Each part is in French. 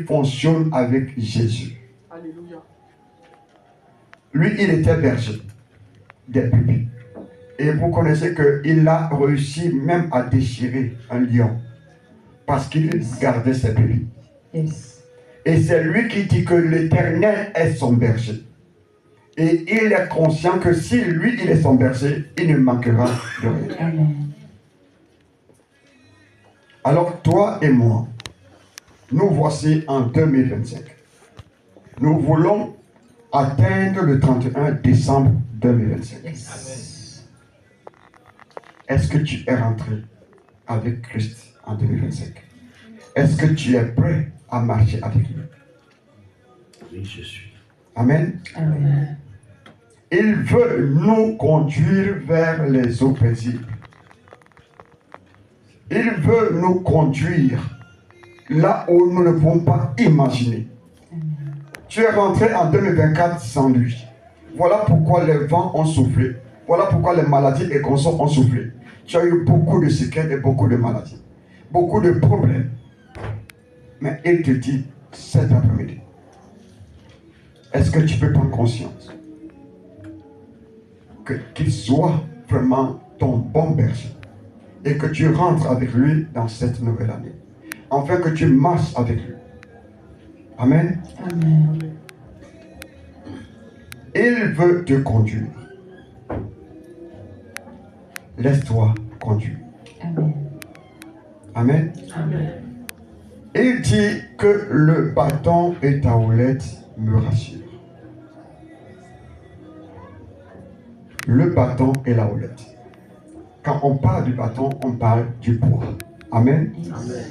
fonctionne avec Jésus. Alléluia. Lui, il était berger des brebis. Et vous connaissez qu'il a réussi même à déchirer un lion parce qu'il gardait ses brebis. Yes. Et c'est lui qui dit que l'Éternel est son berger. Et il est conscient que si lui, il est son berger, il ne manquera de rien. Amen. Alors toi et moi, nous voici en 2025. Nous voulons atteindre le 31 décembre 2025. Yes. Est-ce que tu es rentré avec Christ en 2025? Est-ce que tu es prêt à marcher avec lui? Oui, je suis. Amen. Amen. Il veut nous conduire vers les eaux paisibles. Il veut nous conduire là où nous ne pouvons pas imaginer. Tu es rentré en 2024 sans lui. Voilà pourquoi les vents ont soufflé. Voilà pourquoi les maladies et consorts ont soufflé. Tu as eu beaucoup de séquelles et beaucoup de maladies. Beaucoup de problèmes. Mais il te dit cet après-midi, est-ce que tu peux prendre conscience qu'il soit vraiment ton bon berger et que tu rentres avec lui dans cette nouvelle année, afin que tu marches avec lui. Amen. Amen. Il veut te conduire. Laisse-toi conduire. Amen. Amen. Amen. Il dit que le bâton et ta houlette me rassurent. Le bâton et la houlette. Quand on parle du bâton, on parle du poids. Amen. Amen.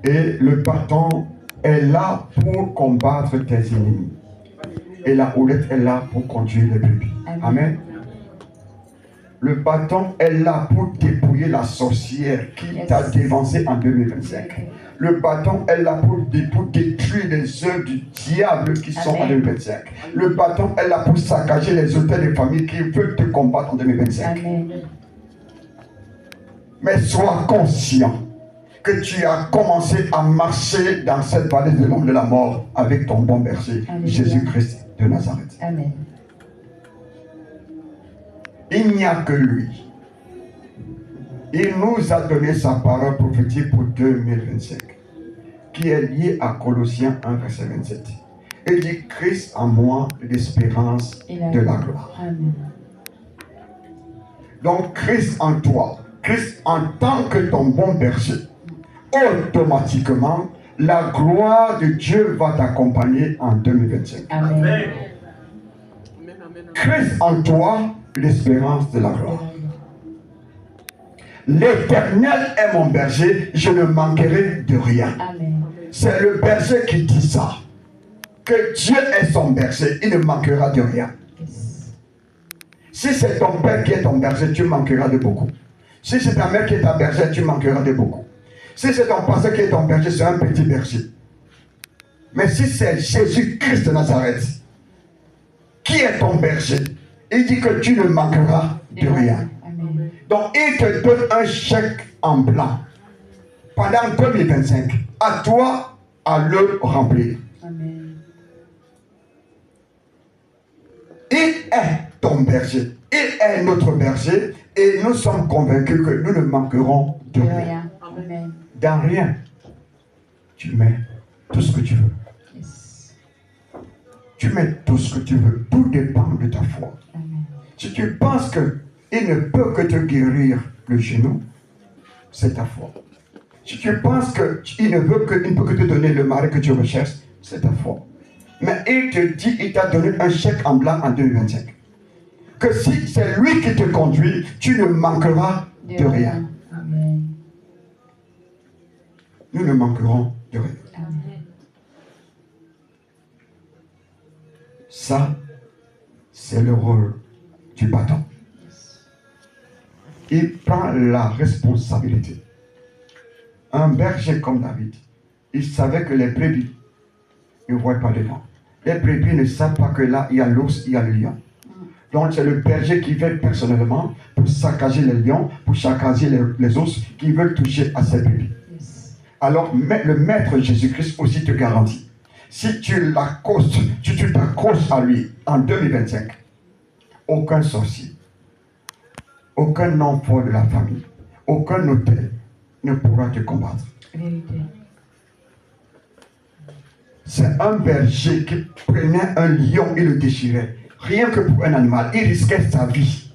Et le bâton est là pour combattre tes ennemis. Et la houlette est là pour conduire les brebis. Amen. Le bâton est là pour dépouiller la sorcière qui t'a dévancé en 2025. Le bâton est là pour détruire les œuvres du diable qui sont en 2025. Le bâton est là pour saccager les autels de famille qui veulent te combattre en 2025. Amen. Mais sois conscient que tu as commencé à marcher dans cette vallée de l'ombre de la mort avec ton bon berger, Jésus-Christ de Nazareth. Amen. Il n'y a que lui. Il nous a donné sa parole prophétique pour 2025, qui est liée à Colossiens 1, verset 27. Il dit Christ en moi, l'espérance de la gloire. Amen. Donc Christ en toi, Christ en tant que ton bon berger, automatiquement, la gloire de Dieu va t'accompagner en 2025. Amen. Amen. Christ en toi, l'espérance de la gloire. L'Éternel est mon berger, je ne manquerai de rien. Amen. C'est le berger qui dit ça. Que Dieu est son berger, il ne manquera de rien. Yes. Si c'est ton père qui est ton berger, tu manqueras de beaucoup. Si c'est ta mère qui est ta berger, tu manqueras de beaucoup. Si c'est ton pasteur qui est ton berger, c'est un petit berger. Mais si c'est Jésus-Christ de Nazareth qui est ton berger, il dit que tu ne manqueras de rien. Amen. Donc il te donne un chèque en blanc pendant 2025. À toi à le remplir. Amen. Il est ton berger. Il est notre berger. Et nous sommes convaincus que nous ne manquerons de rien. Amen. Dans rien, tu mets tout ce que tu veux. Yes. Tu mets tout ce que tu veux. Tout dépend de ta foi. Amen. Si tu penses qu'il ne peut que te guérir le genou, c'est ta foi. Si tu penses qu'il ne peut que te donner le mari que tu recherches, c'est ta foi. Mais il te dit, il t'a donné un chèque en blanc en 2025. Que si c'est lui qui te conduit, tu ne manqueras de rien. Amen. Nous ne manquerons de rien. Amen. Ça, c'est le rôle du bâton. Il prend la responsabilité. Un berger comme David, il savait que les brebis ne voient pas devant. Les brebis ne savent pas que là, il y a l'ours, il y a le lion. Donc c'est le berger qui vient personnellement pour saccager les lions, pour saccager les ours qui veulent toucher à ces brebis. Yes. Alors le Maître Jésus-Christ aussi te garantit. Si tu l'accostes, si tu t'accroches à lui en 2025, aucun sorcier, aucun enfant de la famille, aucun hôtel ne pourra te combattre. Vérité. C'est un berger qui prenait un lion et le déchirait. Rien que pour un animal, il risquait sa vie.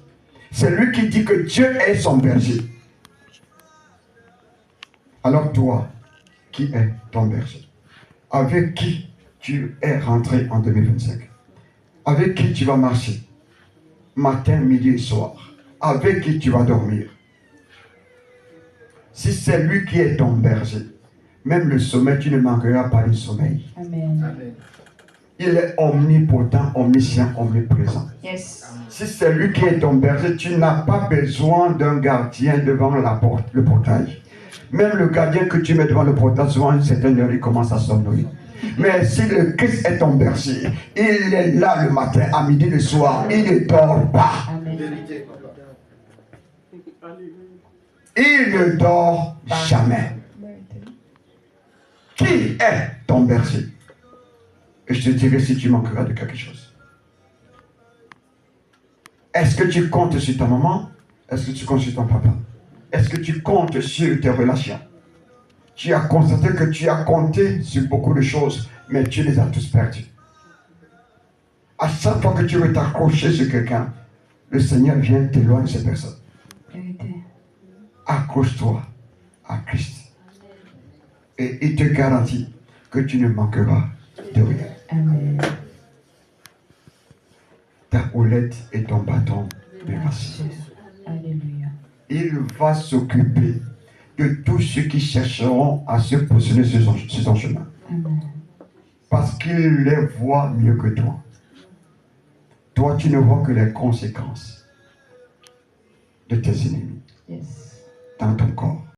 C'est lui qui dit que Dieu est son berger. Alors toi, qui est ton berger? Avec qui tu es rentré en 2025? Avec qui tu vas marcher? Matin, midi et soir. Avec qui tu vas dormir? Si c'est lui qui est ton berger, même le sommeil, tu ne manqueras pas du sommeil. Amen. Il est omnipotent, omniscient, omniprésent. Yes. Si c'est lui qui est ton berger, tu n'as pas besoin d'un gardien devant la porte, le portail. Même le gardien que tu mets devant le portail, souvent à une certaine heure, il commence à somnoler. Mais si le Christ est ton berger, il est là le matin, à midi, le soir, il ne dort pas. Amen. Il ne dort jamais. Qui est ton berger? Et je te dirai si tu manqueras de quelque chose. Est-ce que tu comptes sur ta maman? Est-ce que tu comptes sur ton papa? Est-ce que tu comptes sur tes relations? Tu as constaté que tu as compté sur beaucoup de choses, mais tu les as tous perdues. À chaque fois que tu veux t'accrocher sur quelqu'un, le Seigneur vient t'éloigner de ces personnes. Vérité. Accroche-toi à Christ. Et il te garantit que tu ne manqueras de rien. Amen. Ta houlette et ton bâton de grâce. Alléluia. Il va s'occuper de tous ceux qui chercheront à se positionner sur son chemin. Amen. Parce qu'il les voit mieux que toi. Toi, tu ne vois que les conséquences de tes ennemis. Yes.